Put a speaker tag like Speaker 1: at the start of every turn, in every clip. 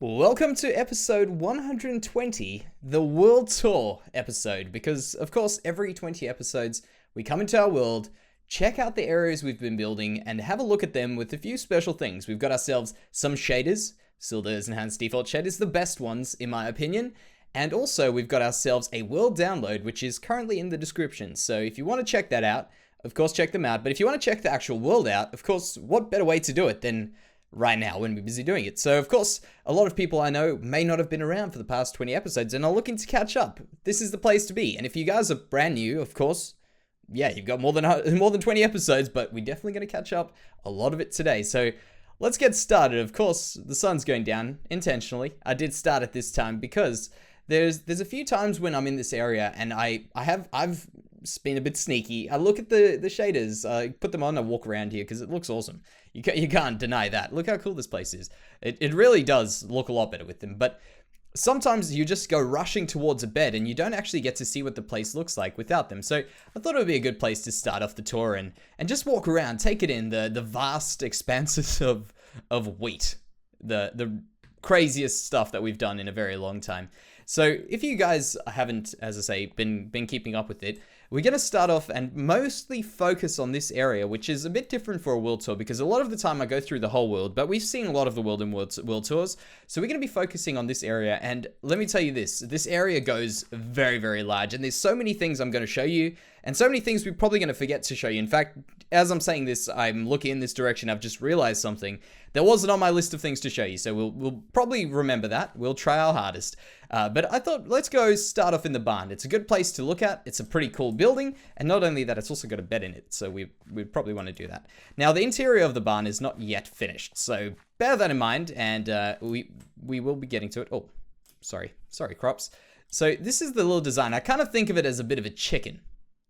Speaker 1: Welcome to episode 120, the World Tour episode, because of course every 20 episodes we come into our world, check out the areas we've been building, and have a look at them with a few special things. We've got ourselves some shaders, Silda's Enhanced Default Shaders, the best ones in my opinion, and also we've got ourselves a world download which is currently in the description, so if you want to check that out, of course check them out, but if you want to check the actual world out, of course what better way to do it than right now when we're busy doing it. So of course, a lot of people I know may not have been around for the past 20 episodes and are looking to catch up. This is the place to be. And if you guys are brand new, of course, yeah, you've got more than 20 episodes, but we're definitely going to catch up a lot of it today. So let's get started. Of course, the sun's going down intentionally. I did start at this time because there's a few times when I'm in this area and I've been a bit sneaky. I look at the shaders, I put them on, I walk around here because it looks awesome. You can't deny that. Look how cool this place is. It really does look a lot better with them, but sometimes you just go rushing towards a bed and you don't actually get to see what the place looks like without them. So I thought it would be a good place to start off the tour and just walk around, take it in, the vast expanses of wheat, the craziest stuff that we've done in a very long time. So if you guys haven't, as I say, been keeping up with it, we're going to start off and mostly focus on this area, which is a bit different for a world tour because a lot of the time I go through the whole world, but we've seen a lot of the world in world tours. So we're going to be focusing on this area. And let me tell you this area goes very, very large and there's so many things I'm going to show you and so many things we're probably going to forget to show you. In fact, as I'm saying this, I'm looking in this direction. I've just realized something that wasn't on my list of things to show you. So we'll probably remember that. We'll try our hardest. But I thought, let's go start off in the barn. It's a good place to look at. It's a pretty cool building. And not only that, it's also got a bed in it. So we'd probably want to do that. Now, the interior of the barn is not yet finished. So bear that in mind. And we will be getting to it. Oh, sorry, crops. So this is the little design. I kind of think of it as a bit of a chicken.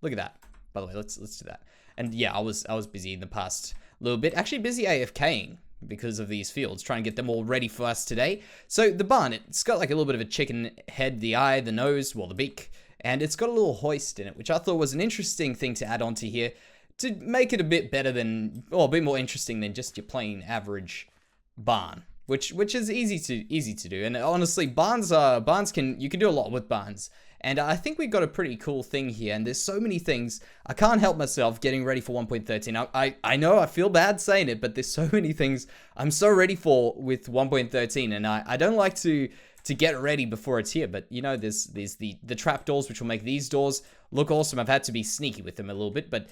Speaker 1: Look at that. By the way, let's do that. And yeah, I was busy in the past little bit. Actually busy AFKing because of these fields, trying to get them all ready for us today. So the barn, it's got like a little bit of a chicken head, the eye, the nose, well, the beak, and it's got a little hoist in it, which I thought was an interesting thing to add onto here to make it a bit better than, or a bit more interesting than just your plain average barn, which is easy to do. And honestly, you can do a lot with barns. And I think we've got a pretty cool thing here, and there's so many things. I can't help myself getting ready for 1.13. I know I feel bad saying it, but there's so many things I'm so ready for with 1.13, and I don't like to get ready before it's here, but you know, there's the trapdoors, which will make these doors look awesome. I've had to be sneaky with them a little bit, but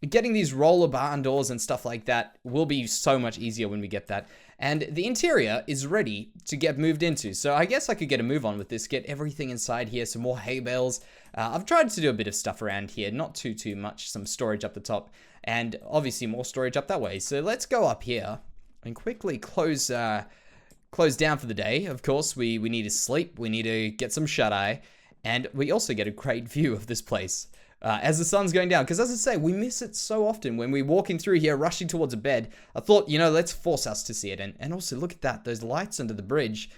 Speaker 1: getting these roller barn doors and stuff like that will be so much easier when we get that. And the interior is ready to get moved into. So I guess I could get a move on with this, get everything inside here, some more hay bales. I've tried to do a bit of stuff around here, not too much, some storage up the top, and obviously more storage up that way. So let's go up here and quickly close down for the day. Of course, we need to sleep, we need to get some shut-eye, and we also get a great view of this place. As the sun's going down, because as I say, we miss it so often when we're walking through here, rushing towards a bed. I thought, you know, let's force us to see it. And also, look at that, those lights under the bridge.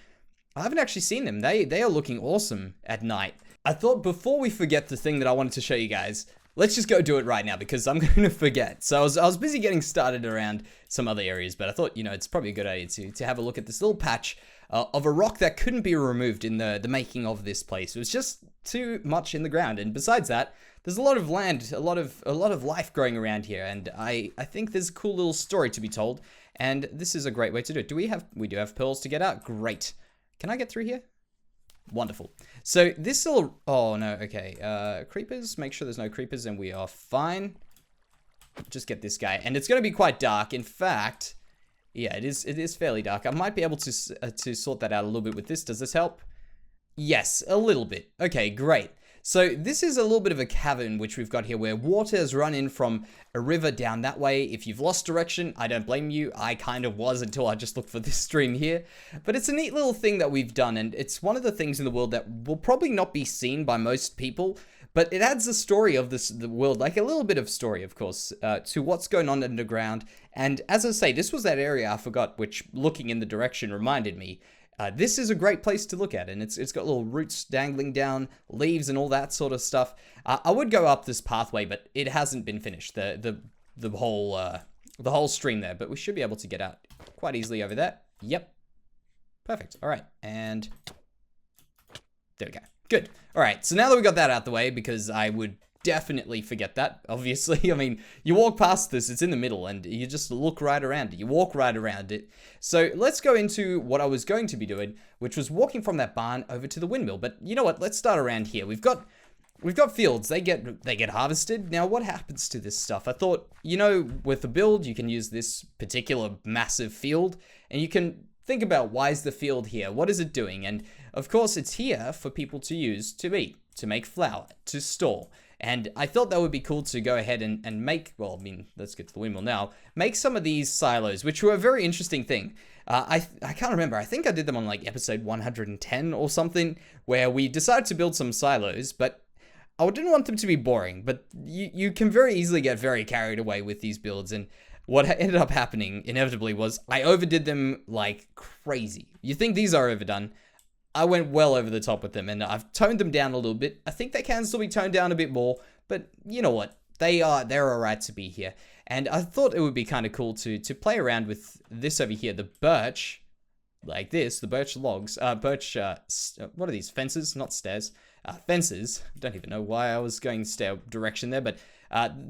Speaker 1: I haven't actually seen them. They are looking awesome at night. I thought before we forget the thing that I wanted to show you guys, let's just go do it right now, because I'm going to forget. So I was busy getting started around some other areas, but I thought, you know, it's probably a good idea to have a look at this little patch of a rock that couldn't be removed in the making of this place. It was just too much in the ground. And besides that, there's a lot of land, a lot of life growing around here, and I think there's a cool little story to be told, and this is a great way to do it. We do have pearls to get out. Great. Can I get through here? Wonderful. So this little, oh no, okay. Creepers, make sure there's no creepers and we are fine. Just get this guy, and it's going to be quite dark. In fact, yeah, it is fairly dark. I might be able to sort that out a little bit with this. Does this help? Yes, a little bit. Okay, great. So this is a little bit of a cavern which we've got here where water has run in from a river down that way. If you've lost direction, I don't blame you. I kind of was until I just looked for this stream here. But it's a neat little thing that we've done, and it's one of the things in the world that will probably not be seen by most people, but it adds the story of the world, like a little bit of story, of course, to what's going on underground. And as I say, this was that area I forgot, which looking in the direction reminded me. This is a great place to look at, and it's got little roots dangling down, leaves and all that sort of stuff. I would go up this pathway, but it hasn't been finished, the whole stream there, but we should be able to get out quite easily over there. Yep. Perfect. All right. And there we go. Good. All right. So now that we got that out the way, because I would definitely forget that, obviously. I mean, you walk past this, it's in the middle, and you just look right around it. You walk right around it. So let's go into what I was going to be doing, which was walking from that barn over to the windmill. But you know what? Let's start around here. We've got fields. They get harvested. Now, what happens to this stuff? I thought, you know, with the build, you can use this particular massive field, and you can think about, why is the field here? What is it doing? And of course, it's here for people to use to eat, to make flour, to store. And I thought that would be cool to go ahead and make, well, I mean, let's get to the windmill now, make some of these silos, which were a very interesting thing. I can't remember. I think I did them on like episode 110 or something, where we decided to build some silos, but I didn't want them to be boring. But you can very easily get very carried away with these builds, and what ended up happening inevitably was I overdid them like crazy. You think these are overdone? I went well over the top with them, and I've toned them down a little bit. I think they can still be toned down a bit more, but you know what? They're alright to be here. And I thought it would be kind of cool to play around with this over here, the birch, like this, the birch logs, what are these, fences? Not stairs, fences. Don't even know why I was going stair direction there, but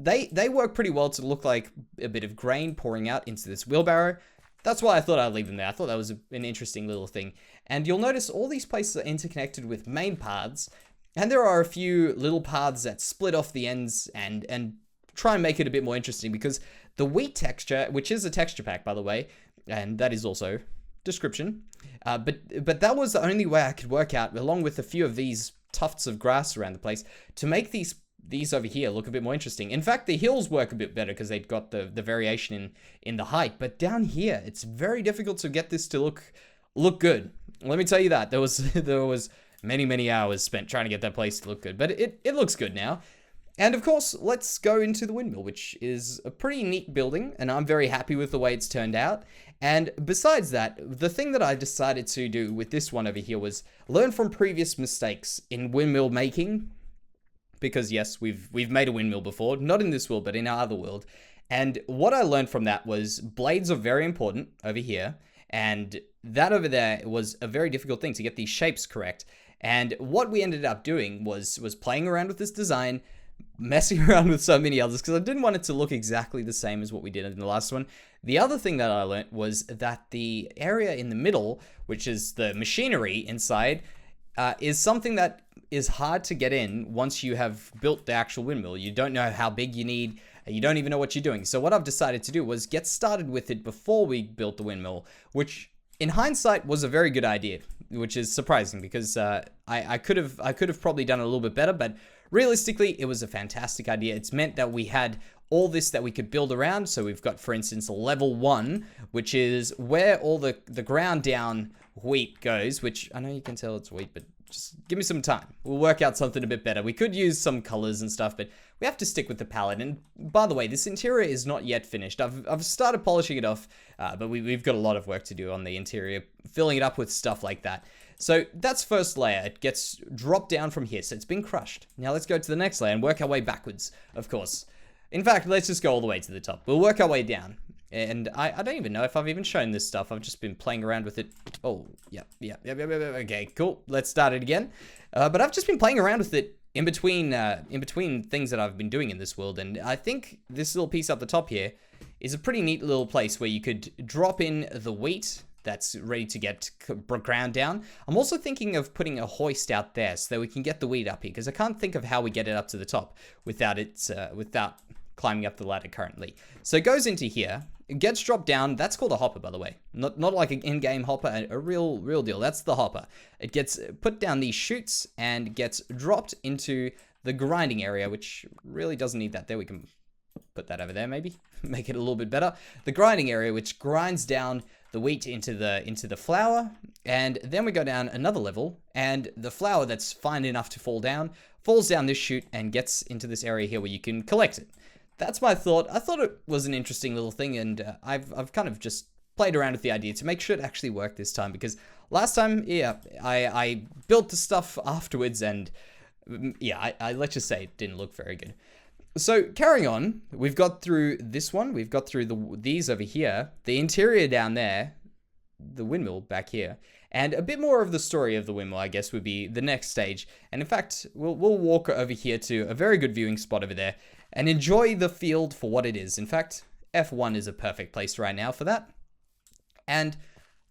Speaker 1: they work pretty well to look like a bit of grain pouring out into this wheelbarrow. That's why I thought I'd leave them there. I thought that was an interesting little thing. And you'll notice all these places are interconnected with main paths, and there are a few little paths that split off the ends and try and make it a bit more interesting, because the wheat texture, which is a texture pack, by the way, and that is also description, but that was the only way I could work out, along with a few of these tufts of grass around the place, to make these over here look a bit more interesting. In fact, the hills work a bit better because they've got the variation in the height. But down here, it's very difficult to get this to look good. Let me tell you that. There was many hours spent trying to get that place to look good. But it looks good now. And of course, let's go into the windmill, which is a pretty neat building, and I'm very happy with the way it's turned out. And besides that, the thing that I decided to do with this one over here was learn from previous mistakes in windmill making. Because yes, we've made a windmill before, not in this world, but in our other world. And what I learned from that was blades are very important over here. And that over there was a very difficult thing to get these shapes correct. And what we ended up doing was playing around with this design, messing around with so many others, because I didn't want it to look exactly the same as what we did in the last one. The other thing that I learned was that the area in the middle, which is the machinery inside, is something that is hard to get in once you have built the actual windmill. You don't know how big you need, you don't even know what you're doing. So what I've decided to do was get started with it before we built the windmill, which in hindsight was a very good idea, which is surprising, because I could have probably done it a little bit better, but realistically, it was a fantastic idea. It's meant that we had all this that we could build around. So we've got, for instance, level 1, which is where all the ground down wheat goes, which I know you can tell it's wheat, but just give me some time. We'll work out something a bit better. We could use some colors and stuff, but we have to stick with the palette. And by the way, this interior is not yet finished. I've started polishing it off, but we've got a lot of work to do on the interior, filling it up with stuff like that. So that's first layer. It gets dropped down from here, so it's been crushed. Now let's go to the next layer and work our way backwards, of course. In fact, let's just go all the way to the top. We'll work our way down. And I don't even know if I've even shown this stuff. I've just been playing around with it. Oh, yeah. Okay, cool. Let's start it again. But I've just been playing around with it in between things that I've been doing in this world. And I think this little piece up the top here is a pretty neat little place where you could drop in the wheat that's ready to get ground down. I'm also thinking of putting a hoist out there so that we can get the wheat up here, because I can't think of how we get it up to the top without climbing up the ladder currently. So it goes into here. It gets dropped down. That's called a hopper, by the way. Not like an in-game hopper, a real deal. That's the hopper. It gets put down these chutes and gets dropped into the grinding area, which really doesn't need that there. We can put that over there, maybe. Make it a little bit better. The grinding area, which grinds down the wheat into the flour. And then we go down another level, and the flour that's fine enough to fall down, falls down this chute and gets into this area here where you can collect it. That's my thought. I thought it was an interesting little thing, and I've kind of just played around with the idea to make sure it actually worked this time, because last time, yeah, I built the stuff afterwards, and yeah, I let's just say it didn't look very good. So carrying on, we've got through this one, we've got through these over here, the interior down there, the windmill back here, And a bit more of the story of the windmill, I guess, would be the next stage. And in fact, we'll walk over here to a very good viewing spot over there and enjoy the field for what it is. In fact, F1 is a perfect place right now for that. And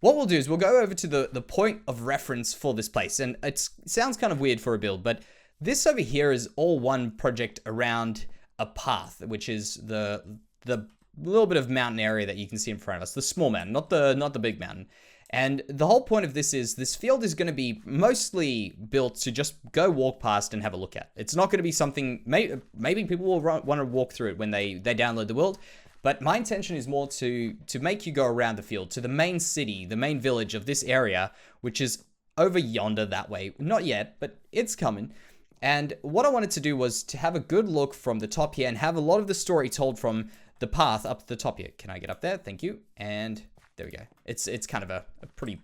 Speaker 1: what we'll do is we'll go over to the point of reference for this place. And it sounds kind of weird for a build, but this over here is all one project around a path, which is the little bit of mountain area that you can see in front of us, the small mountain, not the big mountain. And the whole point of this is this field is going to be mostly built to just go walk past and have a look at. It's not going to be something, maybe people will want to walk through it when they download the world. But my intention is more to make you go around the field to the main city, the main village of this area, which is over yonder that way. Not yet, but it's coming. And what I wanted to do was to have a good look from the top here and have a lot of the story told from the path up to the top here. Can I get up there? Thank you. And there we go. It's kind of a pretty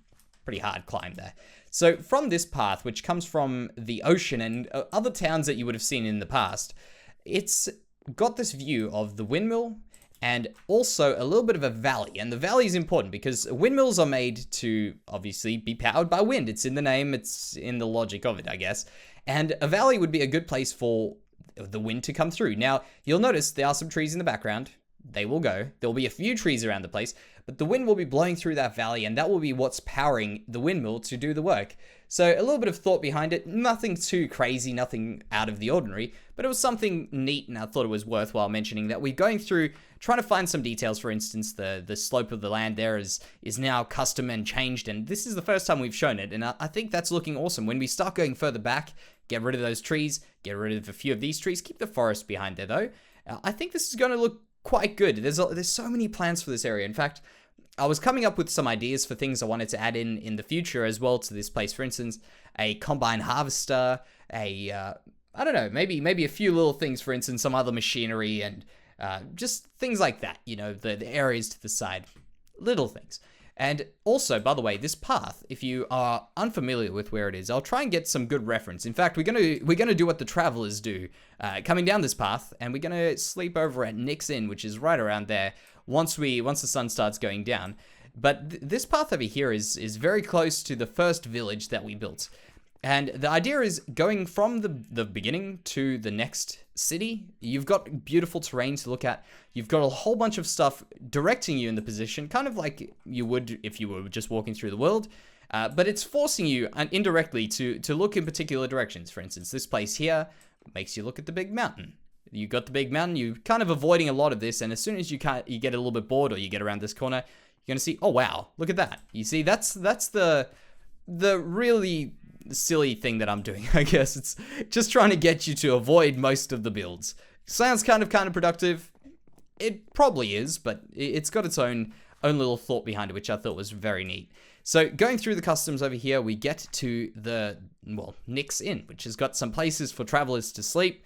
Speaker 1: hard climb there. So from this path, which comes from the ocean and other towns that you would have seen in the past, it's got this view of the windmill and also a little bit of a valley. And the valley is important because windmills are made to obviously be powered by wind. It's in the name, it's in the logic of it, I guess. And a valley would be a good place for the wind to come through. Now, you'll notice there are some trees in the background. They will go. There'll be a few trees around the place, but the wind will be blowing through that valley, and that will be what's powering the windmill to do the work. So a little bit of thought behind it. Nothing too crazy, nothing out of the ordinary, but it was something neat, and I thought it was worthwhile mentioning that we're going through trying to find some details. For instance, the slope of the land there is now custom and changed, and this is the first time we've shown it, and I think that's looking awesome. When we start going further back, get rid of those trees, get rid of a few of these trees, keep the forest behind there though. I think this is going to look quite good. There's so many plans for this area. In fact, I was coming up with some ideas for things I wanted to add in the future as well to this place. For instance, a combine harvester, I don't know, maybe a few little things, for instance, some other machinery and just things like that, you know, the areas to the side, little things. And also, by the way, this path, if you are unfamiliar with where it is, I'll try and get some good reference. In fact, we're gonna do what the travelers do, coming down this path, and we're gonna sleep over at Nick's Inn, which is right around there. Once the sun starts going down, but this path over here is very close to the first village that we built. And the idea is going from the beginning to the next city. You've got beautiful terrain to look at. You've got a whole bunch of stuff directing you in the position, kind of like you would if you were just walking through the world. But it's forcing you indirectly to look in particular directions. For instance, this place here makes you look at the big mountain. You got the big mountain. You're kind of avoiding a lot of this, and as soon as you get a little bit bored or you get around this corner, you're gonna see, oh wow, look at that. You see, that's the really silly thing that I'm doing. I guess it's just trying to get you to avoid most of the builds. Sounds kind of counterproductive. It probably is, but it's got its own little thought behind it, which I thought was very neat. So going through the customs over here, we get to Nick's Inn, which has got some places for travelers to sleep.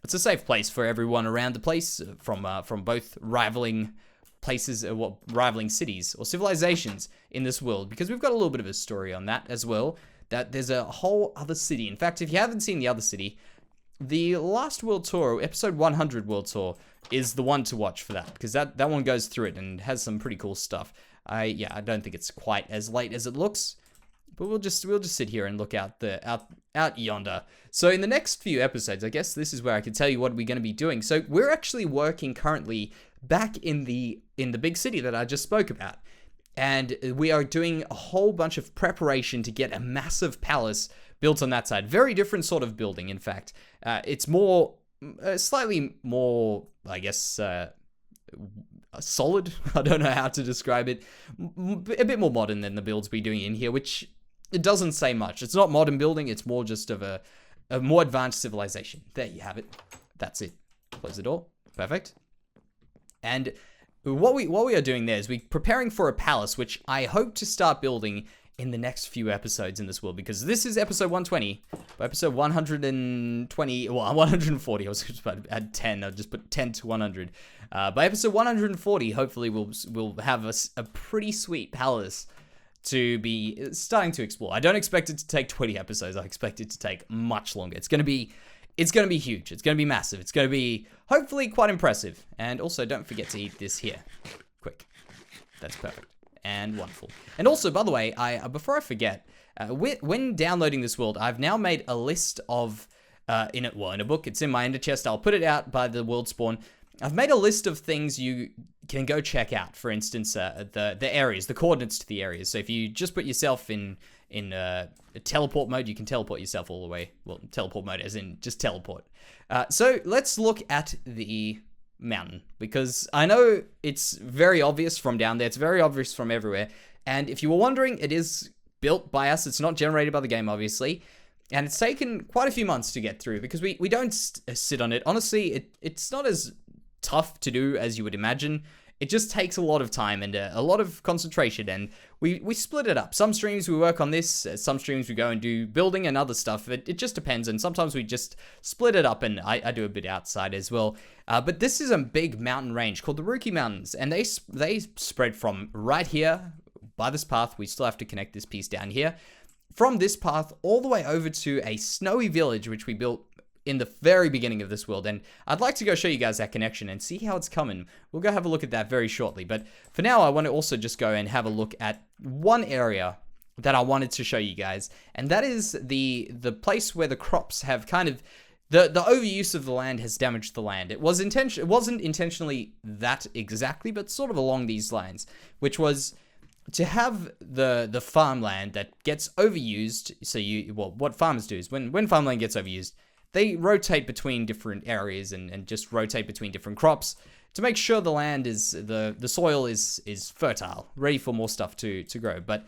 Speaker 1: It's a safe place for everyone around the place from both rivaling places, rivaling cities or civilizations in this world, because we've got a little bit of a story on that as well. That there's a whole other city. In fact, if you haven't seen the other city, the last World Tour, episode 100 World Tour, is the one to watch for that, because that one goes through it and has some pretty cool stuff. I don't think it's quite as late as it looks, but we'll just sit here and look out yonder. So in the next few episodes, I guess this is where I can tell you what we're going to be doing. So we're actually working currently back in the big city that I just spoke about. And we are doing a whole bunch of preparation to get a massive palace built on that side. Very different sort of building, in fact. It's slightly more, I guess, solid. I don't know how to describe it. A bit more modern than the builds we're doing in here, which it doesn't say much. It's not modern building. It's more just of a more advanced civilization. There you have it. That's it. Close the door. Perfect. And what we are doing there is we're preparing for a palace, which I hope to start building in the next few episodes in this world, because this is episode 120. By episode 120, well, 140, I was just about to add 10. I'll just put 10 to 100. By episode 140, hopefully we'll have a pretty sweet palace to be starting to explore. I don't expect it to take 20 episodes. I expect it to take much longer. It's going to be huge. It's going to be massive. It's going to be hopefully quite impressive. And also, don't forget to eat this here. Quick. That's perfect. and wonderful. And also, by the way, before I forget, when downloading this world, I've now made a list of, in a book, it's in my ender chest, I'll put it out by the world spawn. I've made a list of things you can go check out. For instance, the areas, the coordinates to the areas. So if you just put yourself in teleport mode, you can teleport yourself all the way. Well, teleport mode as in just teleport. So let's look at the mountain, because I know it's very obvious from down there. It's very obvious from everywhere. And if you were wondering, it is built by us. It's not generated by the game, obviously. And it's taken quite a few months to get through because we don't sit on it. Honestly, it's not as tough to do as you would imagine. It just takes a lot of time and a lot of concentration, and we split it up. Some streams we work on this, some streams we go and do building and other stuff. It just depends, and sometimes we just split it up, and I do a bit outside as well. But this is a big mountain range called the Rookie Mountains, and they spread from right here by this path. We still have to connect this piece down here. From this path all the way over to a snowy village, which we built in the very beginning of this world, and I'd like to go show you guys that connection and see how it's coming. We'll go have a look at that very shortly, but for now I want to also just go and have a look at one area that I wanted to show you guys, and that is the place where the crops have kind of the overuse of the land has damaged the land. It wasn't intentionally that exactly, but sort of along these lines, which was to have the farmland that gets overused. So what farmers do is when farmland gets overused, they rotate between different areas and just rotate between different crops to make sure the land is, the soil is fertile, ready for more stuff to grow. But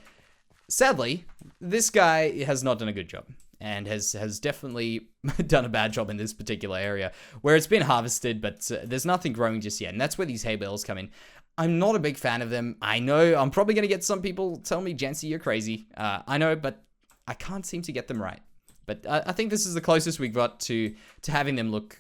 Speaker 1: sadly, this guy has not done a good job and has definitely done a bad job in this particular area where it's been harvested, but there's nothing growing just yet. And that's where these hay bales come in. I'm not a big fan of them. I know I'm probably going to get some people tell me, Jancy, you're crazy. I know, but I can't seem to get them right. But I think this is the closest we've got to having them look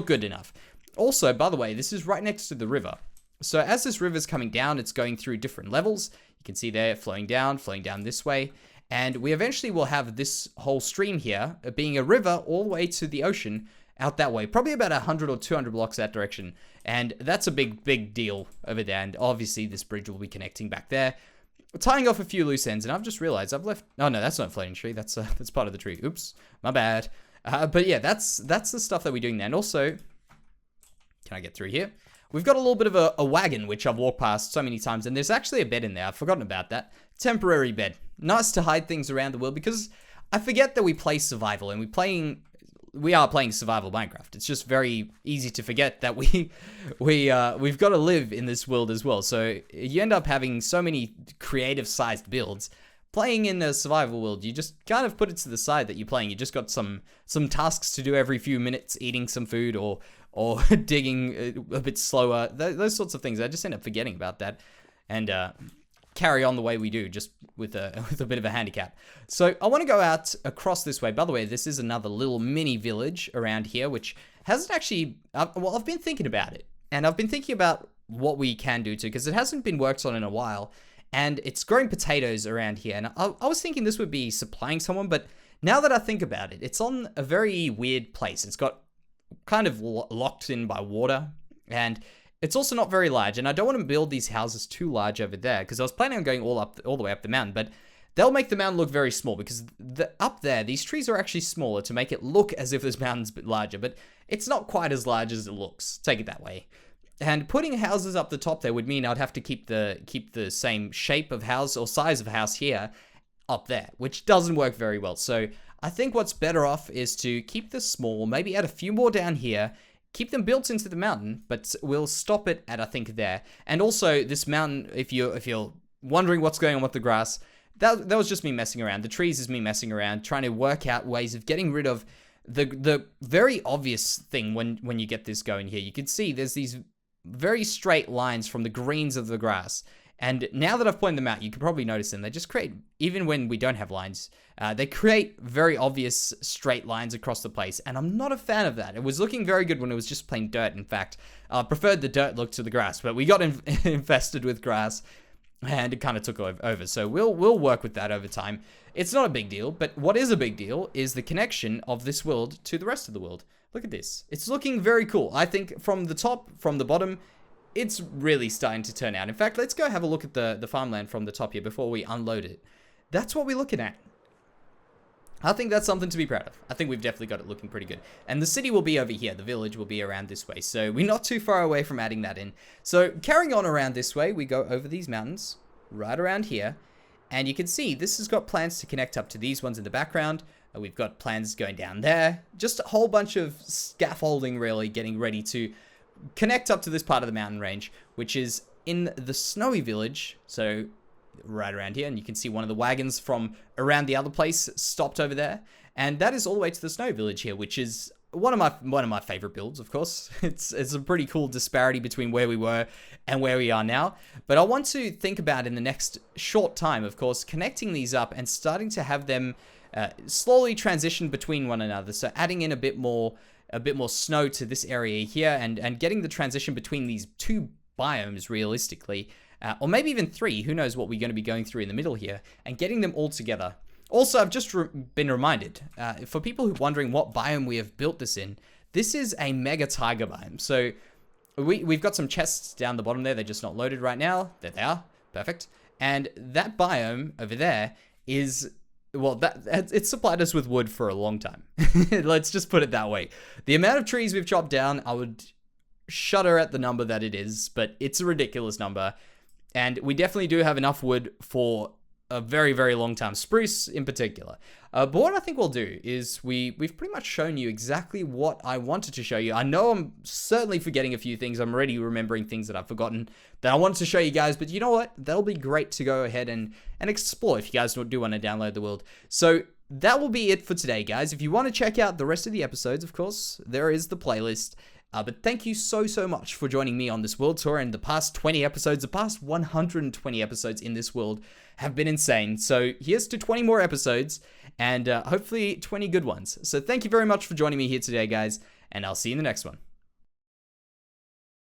Speaker 1: good enough. Also, by the way, this is right next to the river. So as this river's coming down, it's going through different levels. You can see there flowing down this way. And we eventually will have this whole stream here being a river all the way to the ocean out that way. Probably about 100 or 200 blocks that direction. And that's a big deal over there. And obviously this bridge will be connecting back there, tying off a few loose ends. And I've just realized I've left... Oh, no, that's not a floating tree. That's part of the tree. Oops, my bad. But yeah, that's the stuff that we're doing there. And also, can I get through here? We've got a little bit of a wagon, which I've walked past so many times. And there's actually a bed in there. I've forgotten about that. Temporary bed. Nice to hide things around the world, because I forget that we play survival and we are playing survival Minecraft. It's just very easy to forget that we've got to live in this world as well. So you end up having so many creative sized builds. Playing in a survival world, you just kind of put it to the side that you're playing. You just got some tasks to do every few minutes, eating some food or digging a bit slower. Those sorts of things. I just end up forgetting about that and carry on the way we do, just with a bit of a handicap. So I want to go out across this way. By the way, this is another little mini village around here, which hasn't actually... well, I've been thinking about it. And I've been thinking about what we can do too, because it hasn't been worked on in a while. And it's growing potatoes around here. And I was thinking this would be supplying someone, but now that I think about it, it's on a very weird place. It's got kind of locked in by water, and it's also not very large. And I don't want to build these houses too large over there, because I was planning on going all the way up the mountain, but they'll make the mountain look very small, because up there, these trees are actually smaller to make it look as if this mountain's a bit larger, but it's not quite as large as it looks. Take it that way. And putting houses up the top there would mean I'd have to keep the same shape of house or size of house here up there, which doesn't work very well. So I think what's better off is to keep this small, maybe add a few more down here, keep them built into the mountain, but we'll stop it at, I think, there. And also this mountain, if you're wondering what's going on with the grass, that was just me messing around. The trees is me messing around, trying to work out ways of getting rid of the very obvious thing when you get this going here. You can see there's these very straight lines from the greens of the grass. And now that I've pointed them out, you can probably notice them. They just create, even when we don't have lines, they create very obvious straight lines across the place. And I'm not a fan of that. It was looking very good when it was just plain dirt. In fact, I preferred the dirt look to the grass, but we got infested with grass and it kind of took over. So we'll work with that over time. It's not a big deal, but what is a big deal is the connection of this world to the rest of the world. Look at this. It's looking very cool. I think from the top, from the bottom, it's really starting to turn out. In fact, let's go have a look at the farmland from the top here before we unload it. That's what we're looking at. I think that's something to be proud of. I think we've definitely got it looking pretty good. And the city will be over here. The village will be around this way. So we're not too far away from adding that in. So carrying on around this way, we go over these mountains, right around here. And you can see this has got plans to connect up to these ones in the background. We've got plans going down there. Just a whole bunch of scaffolding, really, getting ready to connect up to this part of the mountain range, which is in the snowy village. So right around here, and you can see one of the wagons from around the other place stopped over there, and that is all the way to the snow village here, which is one of my favorite builds. Of course, it's a pretty cool disparity between where we were and where we are now. But I want to think about in the next short time, of course, connecting these up and starting to have them slowly transition between one another. So adding in a bit more snow to this area here, and getting the transition between these two biomes realistically. Or maybe even 3, who knows what we're going to be going through in the middle here, and getting them all together. Also, I've just been reminded, for people who are wondering what biome we have built this in, this is a mega taiga biome. So we've got some chests down the bottom there, they're just not loaded right now. There they are, perfect. And that biome over there is, well, it supplied us with wood for a long time. Let's just put it that way. The amount of trees we've chopped down, I would shudder at the number that it is, but it's a ridiculous number. And we definitely do have enough wood for a very, very long time. Spruce in particular. But what I think we'll do is we've pretty much shown you exactly what I wanted to show you. I know I'm certainly forgetting a few things. I'm already remembering things that I've forgotten that I wanted to show you guys. But you know what? That'll be great to go ahead and explore if you guys do want to download the world. So that will be it for today, guys. If you want to check out the rest of the episodes, of course, there is the playlist. But thank you so much for joining me on this world tour. And the past 20 episodes, the past 120 episodes in this world have been insane. So here's to 20 more episodes, and hopefully 20 good ones. So thank you very much for joining me here today, guys, and I'll see you in the next one.